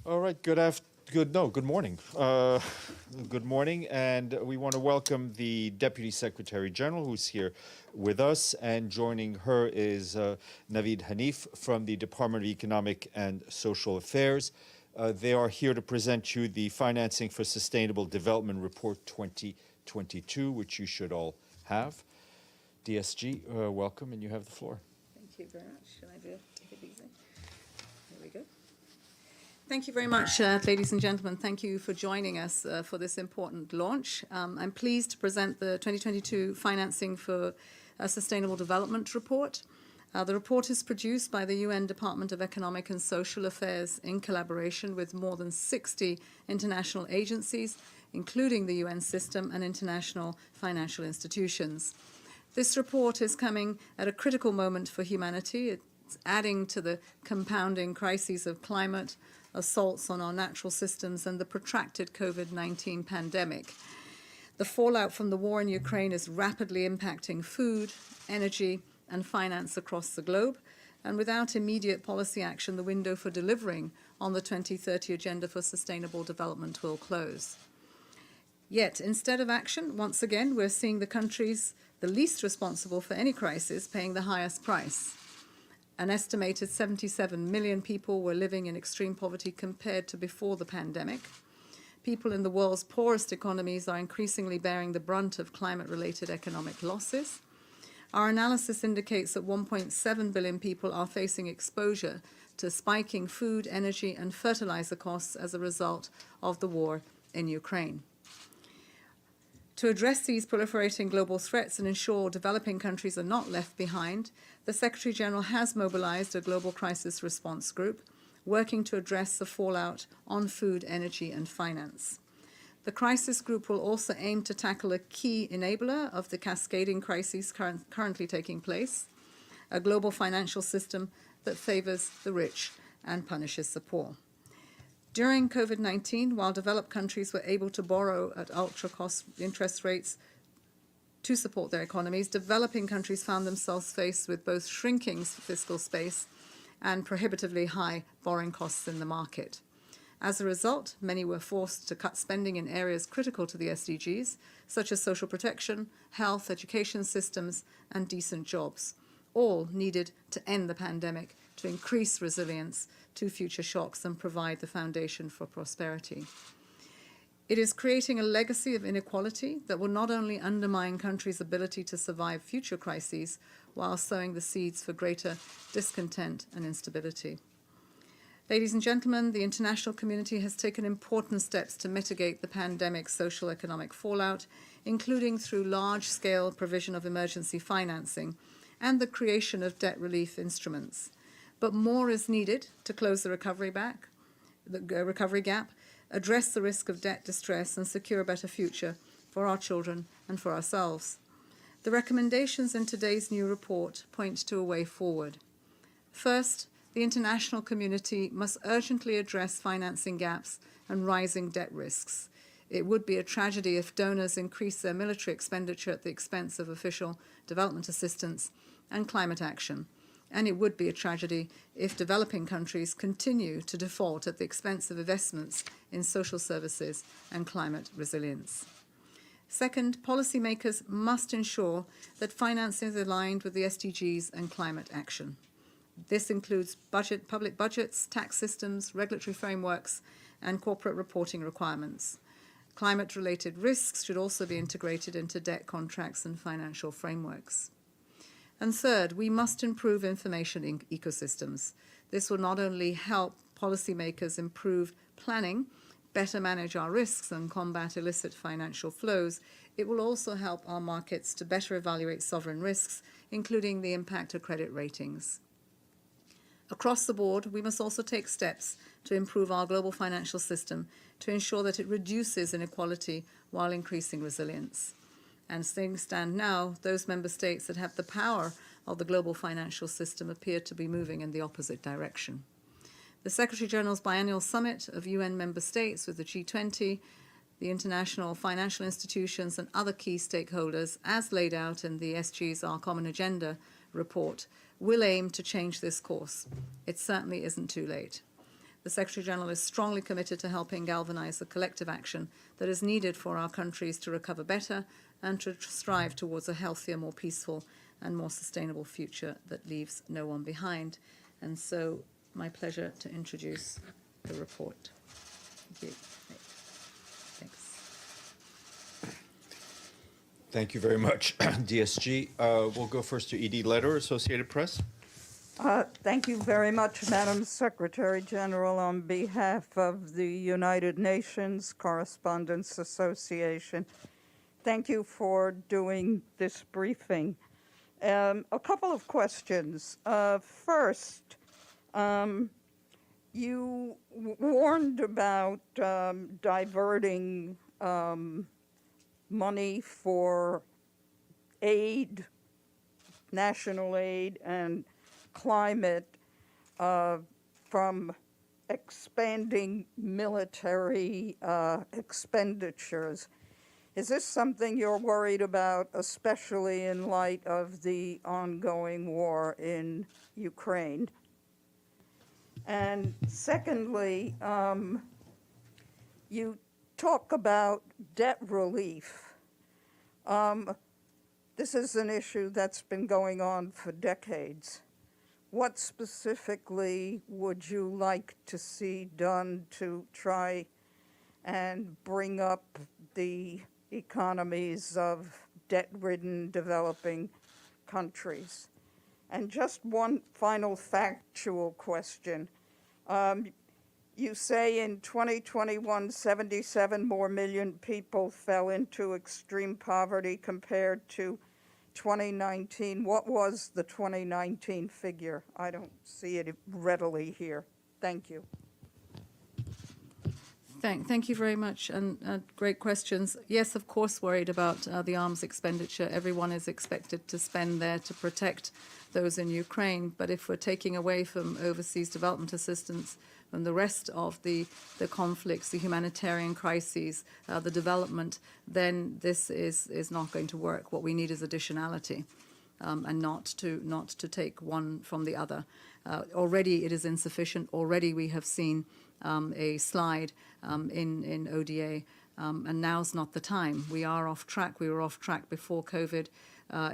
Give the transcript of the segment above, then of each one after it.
All right, good morning. Good morning, and we want to welcome the Deputy Secretary General who's here with us, and joining her is Naveed Hanif from the Department of Economic and Social Affairs. They are here to present you the Financing for Sustainable Development Report 2022, which you should all have. DSG, welcome, and you have the floor. Thank you very much. Shall I do it? Take it easy. Here we go. Thank you very much, ladies and gentlemen. Thank you for joining us for this important launch. I'm pleased to present the 2022 Financing for Sustainable Development Report. The report is produced by the UN Department of Economic and Social Affairs in collaboration with more than 60 international agencies, including the UN system and international financial institutions. This report is coming at a critical moment for humanity. It's adding to the compounding crises of climate, assaults on our natural systems, and the protracted COVID-19 pandemic. The fallout from the war in Ukraine is rapidly impacting food, energy, and finance across the globe. And without immediate policy action, the window for delivering on the 2030 Agenda for Sustainable Development will close. Yet, instead of action, once again, we're seeing the countries the least responsible for any crisis paying the highest price. An estimated 77 million people were living in extreme poverty compared to before the pandemic. People in the world's poorest economies are increasingly bearing the brunt of climate-related economic losses. Our analysis indicates that 1.7 billion people are facing exposure to spiking food, energy, and fertilizer costs as a result of the war in Ukraine. To address these proliferating global threats and ensure developing countries are not left behind, the Secretary General has mobilized a global crisis response group working to address the fallout on food, energy, and finance. The crisis group will also aim to tackle a key enabler of the cascading crises currently taking place, a global financial system that favors the rich and punishes the poor. During COVID-19, while developed countries were able to borrow at ultra-cost interest rates to support their economies, developing countries found themselves faced with both shrinking fiscal space and prohibitively high borrowing costs in the market. As a result, many were forced to cut spending in areas critical to the SDGs, such as social protection, health, education systems, and decent jobs, all needed to end the pandemic, to increase resilience to future shocks and provide the foundation for prosperity. It is creating a legacy of inequality that will not only undermine countries' ability to survive future crises, while sowing the seeds for greater discontent and instability. Ladies and gentlemen, the international community has taken important steps to mitigate the pandemic's social economic fallout, including through large-scale provision of emergency financing and the creation of debt relief instruments. But more is needed to close the recovery gap, address the risk of debt distress, and secure a better future for our children and for ourselves. The recommendations in today's new report point to a way forward. First, the international community must urgently address financing gaps and rising debt risks. It would be a tragedy if donors increase their military expenditure at the expense of official development assistance and climate action. And it would be a tragedy if developing countries continue to default at the expense of investments in social services and climate resilience. Second, policymakers must ensure that financing is aligned with the SDGs and climate action. This includes public budgets, tax systems, regulatory frameworks, and corporate reporting requirements. Climate-related risks should also be integrated into debt contracts and financial frameworks. And third, we must improve information ecosystems. This will not only help policymakers improve planning, better manage our risks, and combat illicit financial flows, it will also help our markets to better evaluate sovereign risks, including the impact of credit ratings. Across the board, we must also take steps to improve our global financial system to ensure that it reduces inequality while increasing resilience. And as things stand now, those member states that have the power of the global financial system appear to be moving in the opposite direction. The Secretary General's biennial summit of UN member states with the G20, the international financial institutions, and other key stakeholders, as laid out in the SG's Our Common Agenda report, will aim to change this course. It certainly isn't too late. the Secretary-General is strongly committed to helping galvanize the collective action that is needed for our countries to recover better and to strive towards a healthier, more peaceful and more sustainable future that leaves no one behind. And so, my pleasure to introduce the report. Thank you. Thanks. Thank you very much, DSG. We'll go first to ED Letter, Associated Press. Thank you very much, Madam Secretary General. On behalf of the United Nations Correspondents Association, thank you for doing this briefing. A couple of questions. First, you warned about diverting money for aid, national aid, and climate from expanding military expenditures. Is this something you're worried about, especially in light of the ongoing war in Ukraine? And secondly, you talk about debt relief. This is an issue that's been going on for decades. What specifically would you like to see done to try and bring up the economies of debt-ridden developing countries? And just one final factual question. You say in 2021, 77 more million people fell into extreme poverty compared to 2019. What was the 2019 figure? I don't see it readily here. Thank you. Thank you very much, and great questions. Yes, of course, worried about the arms expenditure. Everyone is expected to spend there to protect those in Ukraine, but if we're taking away from overseas development assistance and the rest of the conflicts, the humanitarian crises, the development, then this is not going to work. What we need is additionality, and not to take one from the other. Already it is insufficient. Already we have seen a slide in ODA, and now's not the time. We are off track. We were off track before COVID.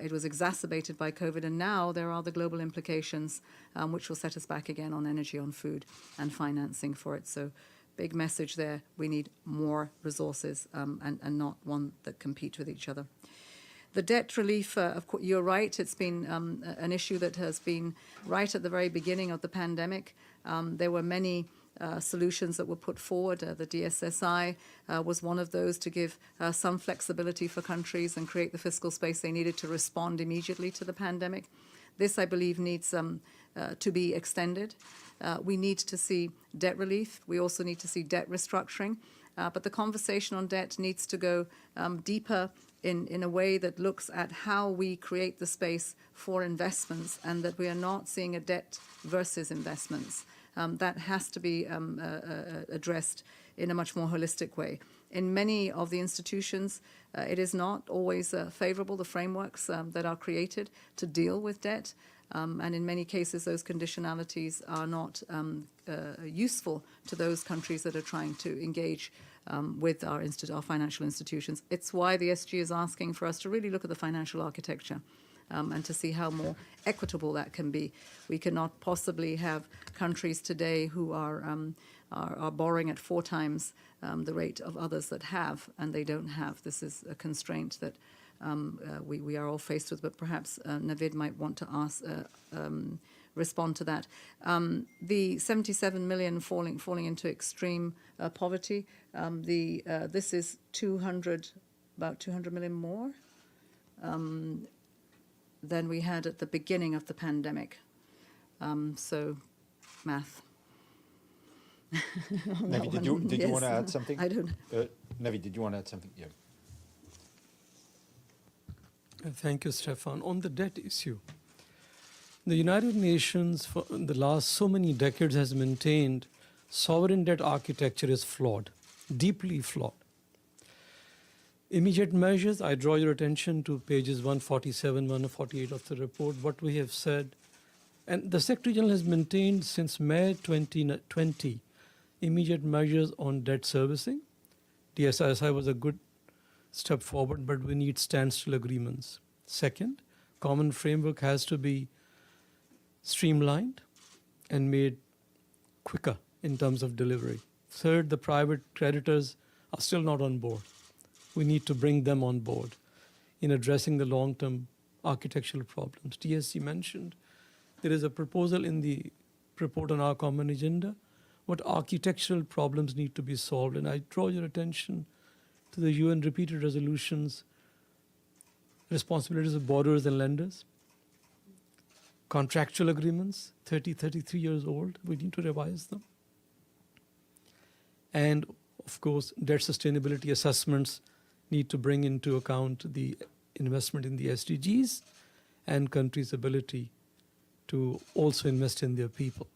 It was exacerbated by COVID, and now there are the global implications, which will set us back again on energy, on food, and financing for it. So, big message there. We need more resources, and not one that compete with each other. The debt relief, of course, you're right. It's been an issue that has been right at the very beginning of the pandemic. There were many solutions that were put forward. The DSSI was one of those to give some flexibility for countries and create the fiscal space they needed to respond immediately to the pandemic. This, I believe, needs to be extended. We need to see debt relief. We also need to see debt restructuring. But the conversation on debt needs to go deeper in a way that looks at how we create the space for investments, and that we are not seeing a debt versus investments. That has to be addressed in a much more holistic way. In many of the institutions, it is not always favorable, the frameworks that are created to deal with debt. And in many cases, those conditionalities are not useful to those countries that are trying to engage with our financial institutions. It's why the SG is asking for us to really look at the financial architecture. And to see how more equitable that can be. We cannot possibly have countries today who are borrowing at 4 times the rate of others that have, and they don't have. This is a constraint that we are all faced with, but perhaps Navid might want to respond to that. The 77 million falling into extreme poverty, this is about 200 million more than we had at the beginning of the pandemic. So, math. Navi, did you want to add something? I don't. Navi, did you want to add something? Yeah. Thank you, Stefan. On the debt issue, the United Nations for the last so many decades has maintained sovereign debt architecture is flawed, deeply flawed. Immediate measures, I draw your attention to pages 147, 148 of the report, what we have said. And the Secretary General has maintained since May 2020 immediate measures on debt servicing. DSISI was a good step forward, but we need standstill agreements. Second, common framework has to be streamlined and made quicker in terms of delivery. Third, the private creditors are still not on board. We need to bring them on board in addressing the long-term architectural problems. TSC mentioned there is a proposal in the report on our common agenda what architectural problems need to be solved. And I draw your attention to the UN repeated resolutions, responsibilities of borrowers and lenders, contractual agreements, 33 years old, we need to revise them. And of course, debt sustainability assessments need to bring into account the investment in the SDGs and countries' ability to also invest in their people.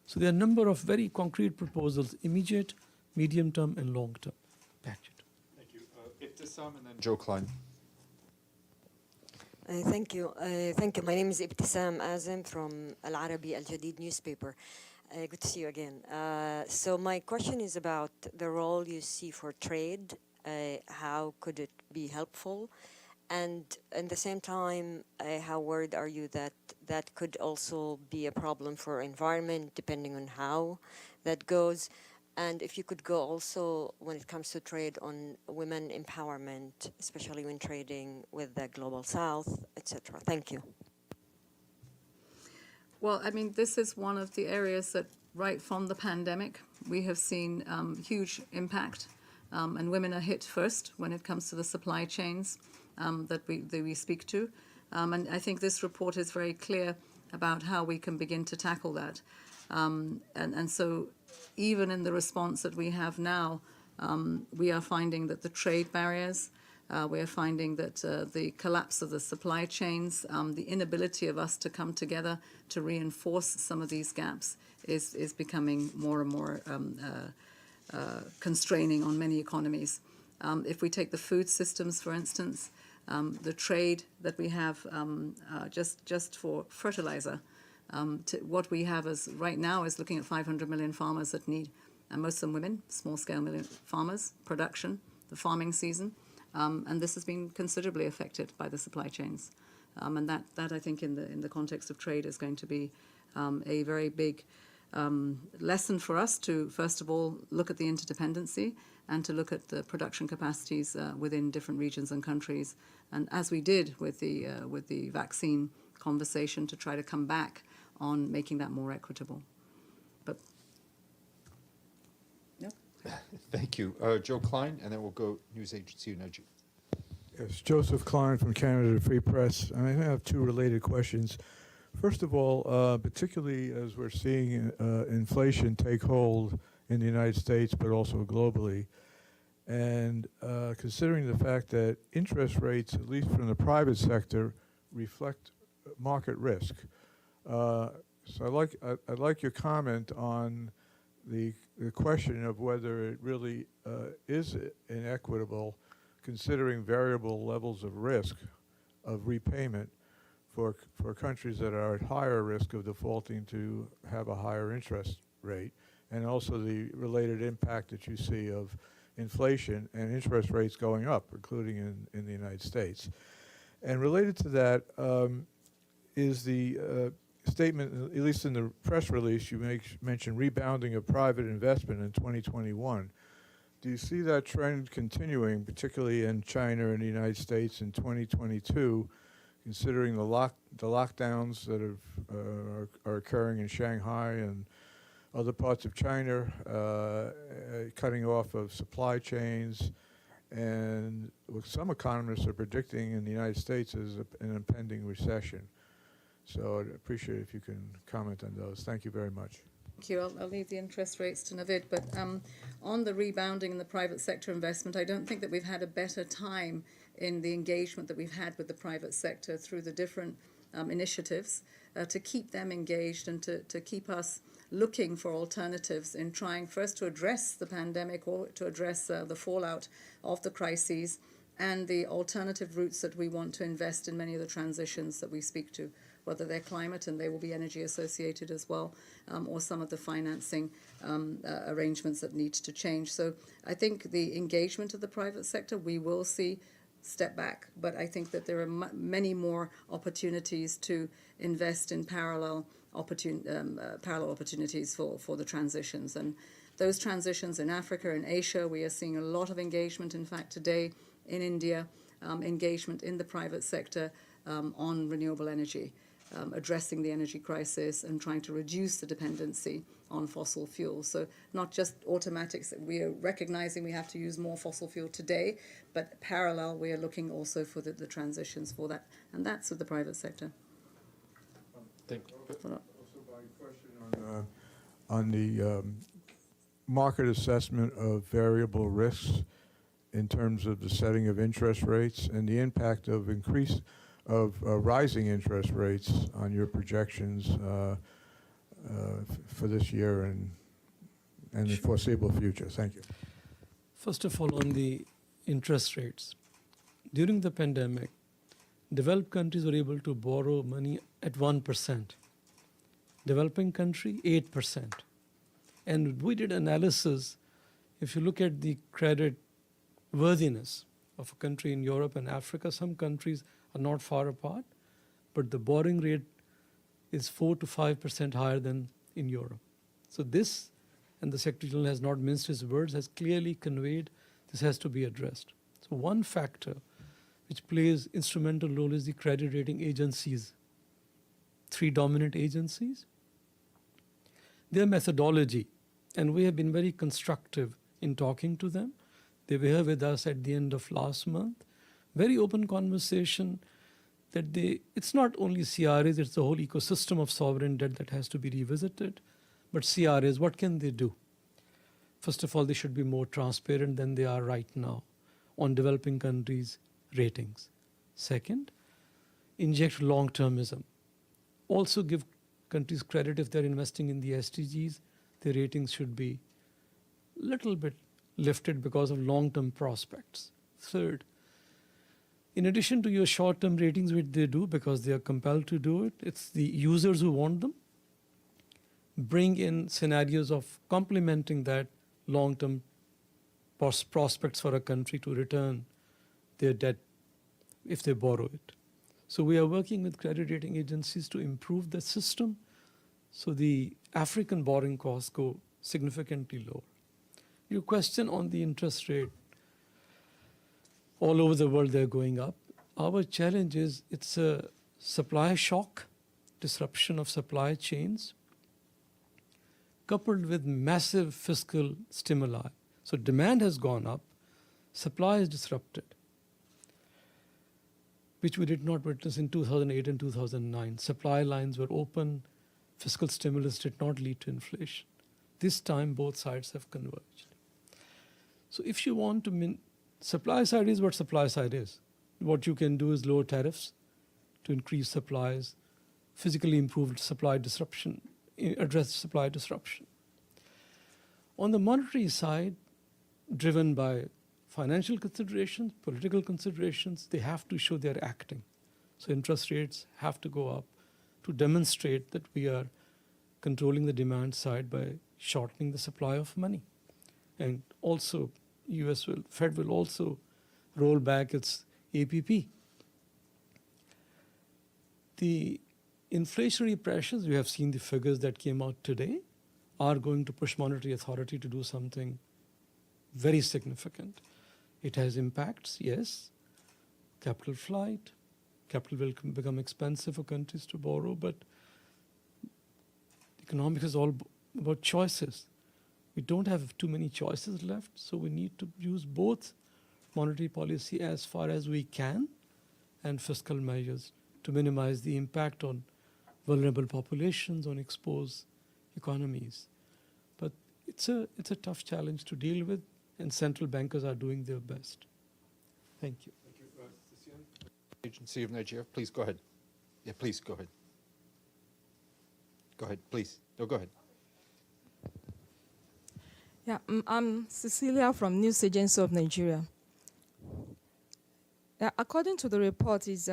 So there are a number of very concrete proposals, immediate, medium-term, and long-term. Back to you. Thank you. Ibtisam and then Joe Klein. Thank you. Thank you. My name is Ibtisam Azim from Al Arabi Al Jadid newspaper. Good to see you again. So my question is about the role you see for trade. How could it be helpful? And at the same time, how worried are you that that could also be a problem for environment, depending on how that goes? And if you could go also, when it comes to trade, on women empowerment, especially when trading with the Global South, etc. Thank you. Well, I mean, this is one of the areas that right from the pandemic, we have seen huge impact, and women are hit first when it comes to the supply chains that we speak to. And I think this report is very clear about how we can begin to tackle that. And so even in the response that we have now, we are finding that the trade barriers, we are finding that the collapse of the supply chains, the inability of us to come together to reinforce some of these gaps is becoming more and more constraining on many economies. If we take the food systems, for instance, the trade that we have just for fertilizer, what we have is right now is looking at 500 million farmers that need, and most of them women, small-scale million farmers, production, the farming season, and this has been considerably affected by the supply chains, and that I think in the context of trade is going to be a very big lesson for us to first of all look at the interdependency and to look at the production capacities within different regions and countries, and as we did with the vaccine conversation, to try to come back on making that more equitable. But no. Thank you. Joe Klein, and then we'll go News Agency Unaju. Yes, Joseph Klein from Canada Free Press. And I have two related questions. First of all, particularly as we're seeing inflation take hold in the United States, but also globally, and considering the fact that interest rates, at least from the private sector, reflect market risk. So I'd like your comment on the question of whether it really is inequitable, considering variable levels of risk of repayment for countries that are at higher risk of defaulting to have a higher interest rate, and also the related impact that you see of inflation and interest rates going up, including in the United States. And related to that is the statement, at least in the press release, you mention rebounding of private investment in 2021. Do you see that trend continuing, particularly in China and the United States in 2022, considering the lockdowns that are occurring in Shanghai and other parts of China, cutting off of supply chains, and what some economists are predicting in the United States is an impending recession? So I'd appreciate if you can comment on those. Thank you very much. Thank you. I'll leave the interest rates to Navid, but on the rebounding in the private sector investment, I don't think that we've had a better time in the engagement that we've had with the private sector through the different initiatives to keep them engaged and to keep us looking for alternatives in trying first to address the pandemic or to address the fallout of the crises and the alternative routes that we want to invest in many of the transitions that we speak to, whether they're climate and they will be energy associated as well, or some of the financing arrangements that need to change. So I think the engagement of the private sector, we will see step back, but I think that there are many more opportunities to invest in parallel opportunities for the transitions. And those transitions in Africa and Asia, we are seeing a lot of engagement, in fact, today in India, engagement in the private sector on renewable energy, addressing the energy crisis and trying to reduce the dependency on fossil fuels. So not just automatics, we are recognizing we have to use more fossil fuel today, but parallel, we are looking also for the transitions for that, and that's with the private sector. Thank you. Also, my question on the market assessment of variable risks in terms of the setting of interest rates and the impact of rising interest rates on your projections for this year and the foreseeable future. Thank you. First of all, on the interest rates, during the pandemic, developed countries were able to borrow money at 1%. Developing country, 8%. And we did analysis. If you look at the credit worthiness of a country in Europe and Africa, some countries are not far apart, but the borrowing rate is 4 to 5% higher than in Europe. So this, and the Secretary General has not minced his words, has clearly conveyed this has to be addressed. So one factor which plays instrumental role is the credit rating agencies. 3 dominant agencies. Their methodology, and we have been very constructive in talking to them. They were here with us at the end of last month. Very open conversation that it's not only CRAs, it's the whole ecosystem of sovereign debt that has to be revisited. But CRAs, what can they do? First of all, they should be more transparent than they are right now on developing countries' ratings. Second, inject long-termism. Also give countries credit if they're investing in the SDGs. Their ratings should be a little bit lifted because of long-term prospects. Third, in addition to your short-term ratings, which they do because they are compelled to do it, it's the users who want them. Bring in scenarios of complementing that long-term prospects for a country to return their debt if they borrow it. So we are working with credit rating agencies to improve the system so the African borrowing costs go significantly lower. Your question on the interest rate, all over the world they're going up. Our challenge is it's a supply shock, disruption of supply chains, coupled with massive fiscal stimuli. So demand has gone up, supply is disrupted, which we did not witness in 2008 and 2009. Supply lines were open, fiscal stimulus did not lead to inflation. This time both sides have converged. So if you want to supply side is what supply side is. What you can do is lower tariffs to increase supplies, physically improve supply disruption, address supply disruption. On the monetary side, driven by financial considerations, political considerations, they have to show they're acting. So interest rates have to go up to demonstrate that we are controlling the demand side by shortening the supply of money. And also, Fed will also roll back its APP. The inflationary pressures, we have seen the figures that came out today, are going to push monetary authority to do something very significant. It has impacts, yes. Capital flight, capital will become expensive for countries to borrow, but economics is all about choices. We don't have too many choices left, so we need to use both monetary policy as far as we can and fiscal measures to minimize the impact on vulnerable populations, on exposed economies. But it's a tough challenge to deal with, and central bankers are doing their best. Thank you. Thank you. Agency of Nigeria, please go ahead. Yeah, please go ahead. Go ahead, please. No, go ahead. Yeah, I'm Cecilia from News Agency of Nigeria. Yeah, according to the report, it's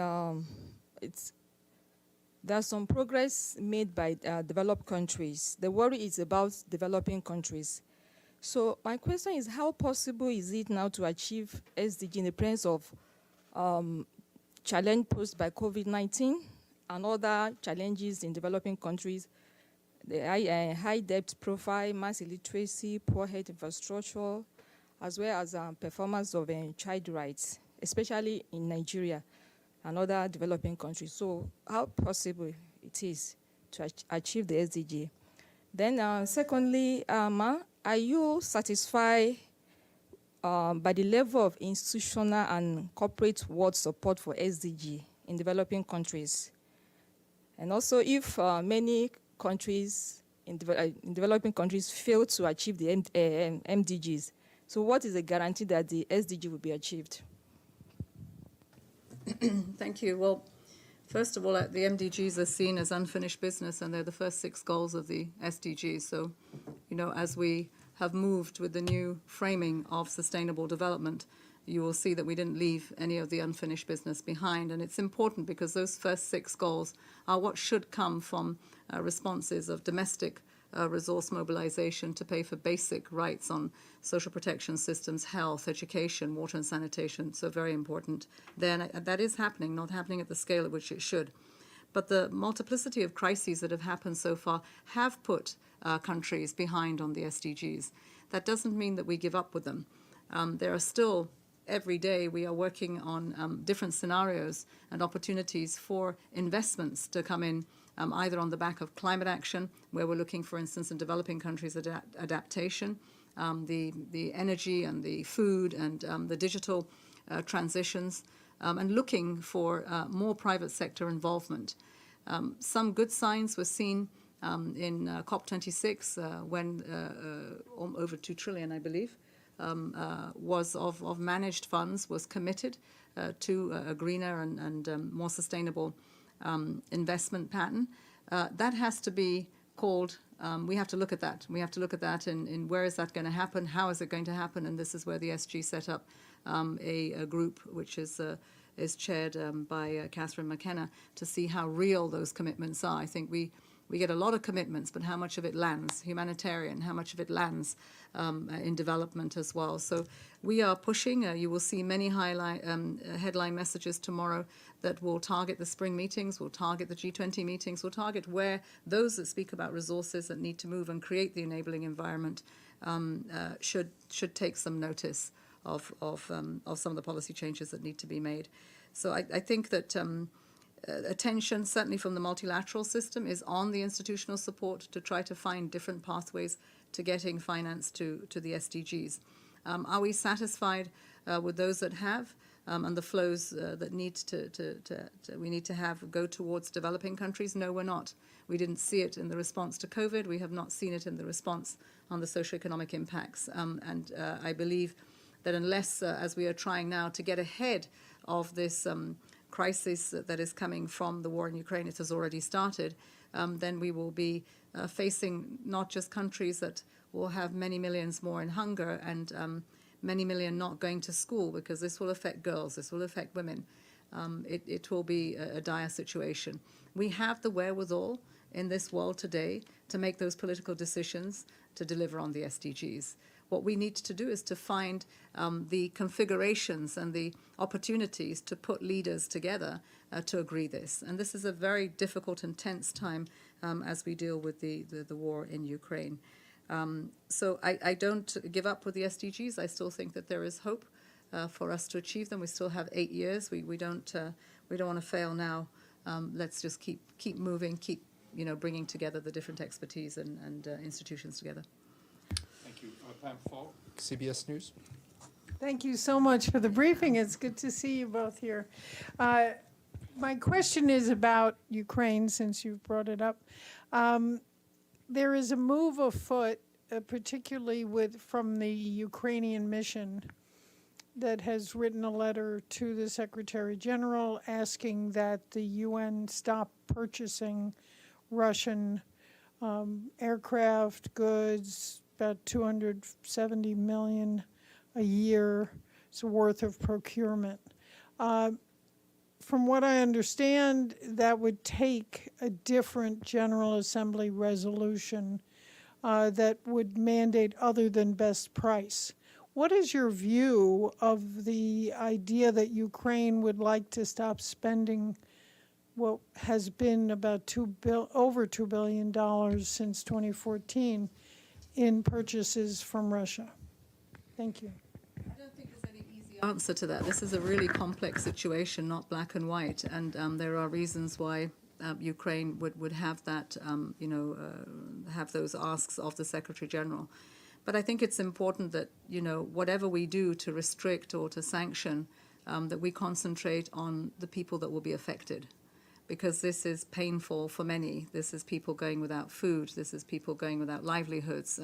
there's some progress made by developed countries. The worry is about developing countries. So my question is, how possible is it now to achieve SDG in the presence of challenge posed by COVID-19 and other challenges in developing countries, the high debt profile, mass illiteracy, poor health infrastructure, as well as performance of child rights, especially in Nigeria and other developing countries. So how possible it is to achieve the SDG? Then secondly, are you satisfied by the level of institutional and corporate world support for SDG in developing countries? And also, if many countries in developing countries fail to achieve the MDGs, so what is the guarantee that the SDG will be achieved? Thank you. Well, first of all, the MDGs are seen as unfinished business, and they're the first 6 goals of the SDGs. So, as we have moved with the new framing of sustainable development, you will see that we didn't leave any of the unfinished business behind. And it's important because those first 6 goals are what should come from responses of domestic resource mobilization to pay for basic rights on social protection systems, health, education, water and sanitation. So very important. Then that is happening, not happening at the scale at which it should. But the multiplicity of crises that have happened so far have put countries behind on the SDGs. That doesn't mean that we give up with them. There are still, every day, we are working on different scenarios and opportunities for investments to come in, either on the back of climate action, where we're looking, for instance, in developing countries, adaptation, the energy and the food and the digital transitions, and looking for more private sector involvement. Some good signs were seen in COP26 when over 2 trillion, I believe, was of managed funds was committed to a greener and more sustainable investment pattern. That has to be called, we have to look at that. We have to look at that in where is that going to happen, how is it going to happen, and this is where the SG set up a group which is chaired by Catherine McKenna to see how real those commitments are. I think we get a lot of commitments, but how much of it lands humanitarian, how much of it lands in development as well. So we are pushing. You will see many headline messages tomorrow that will target the spring meetings, will target the G20 meetings, will target where those that speak about resources that need to move and create the enabling environment should take some notice of some of the policy changes that need to be made. So I think that attention, certainly from the multilateral system, is on the institutional support to try to find different pathways to getting finance to the SDGs. Are we satisfied with those that have and the flows that we need to have go towards developing countries? No, we're not. We didn't see it in the response to COVID. We have not seen it in the response on the socioeconomic impacts. And I believe that unless, as we are trying now to get ahead of this crisis that is coming from the war in Ukraine, it has already started, then we will be facing not just countries that will have many millions more in hunger and many million not going to school, because this will affect girls, this will affect women. It will be a dire situation. We have the wherewithal in this world today to make those political decisions to deliver on the SDGs. What we need to do is to find the configurations and the opportunities to put leaders together to agree this. And this is a very difficult and tense time as we deal with the war in Ukraine. So I don't give up with the SDGs. I still think that there is hope for us to achieve them. We still have 8 years. We don't want to fail now. Let's just keep moving, keep bringing together the different expertise and institutions together. Thank you. Pam Falk, CBS News. Thank you so much for the briefing. It's good to see you both here. My question is about Ukraine, since you've brought it up. There is a move afoot, particularly from the Ukrainian mission, that has written a letter to the Secretary General asking that the UN stop purchasing Russian aircraft, goods, about 270 million a year worth of procurement. from what I understand, that would take a different General Assembly resolution that would mandate other than best price. What is your view of the idea that Ukraine would like to stop spending what has been about over $2 billion since 2014 in purchases from Russia? Thank you. I don't think there's any easy answer to that. This is a really complex situation, not black and white, and there are reasons why Ukraine would have that, have those asks of the Secretary General. But I think it's important that, whatever we do to restrict or to sanction, that we concentrate on the people that will be affected. Because this is painful for many. This is people going without food. This is people going without livelihoods.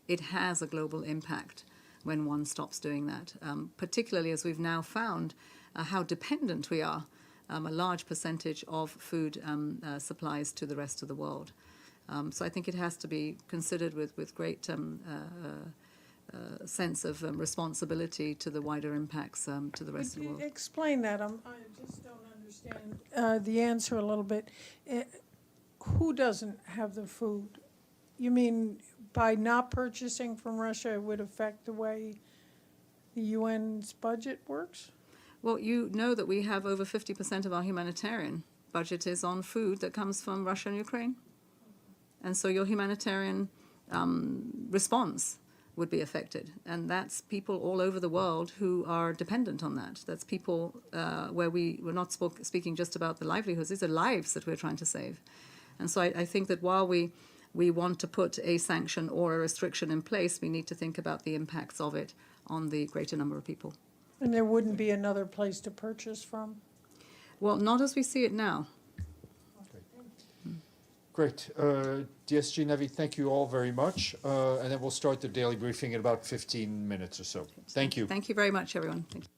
It has a global impact when one stops doing that, particularly as we've now found how dependent we are, a large percentage of food supplies to the rest of the world. So I think it has to be considered with great sense of responsibility to the wider impacts to the rest of the world. Explain that. I just don't understand the answer a little bit. Who doesn't have the food? You mean by not purchasing from Russia, it would affect the way the UN's budget works? Well, you know that we have over 50% of our humanitarian budget is on food that comes from Russia and Ukraine. And so your humanitarian response would be affected. And that's people all over the world who are dependent on that. That's people where we're not speaking just about the livelihoods. These are lives that we're trying to save. And so I think that while we want to put a sanction or a restriction in place, we need to think about the impacts of it on the greater number of people. And there wouldn't be another place to purchase from? Well, not as we see it now. Great. DSG, Navid, thank you all very much. And then we'll start the daily briefing in about 15 minutes or so. Thank you. Thank you very much, everyone. Thank you.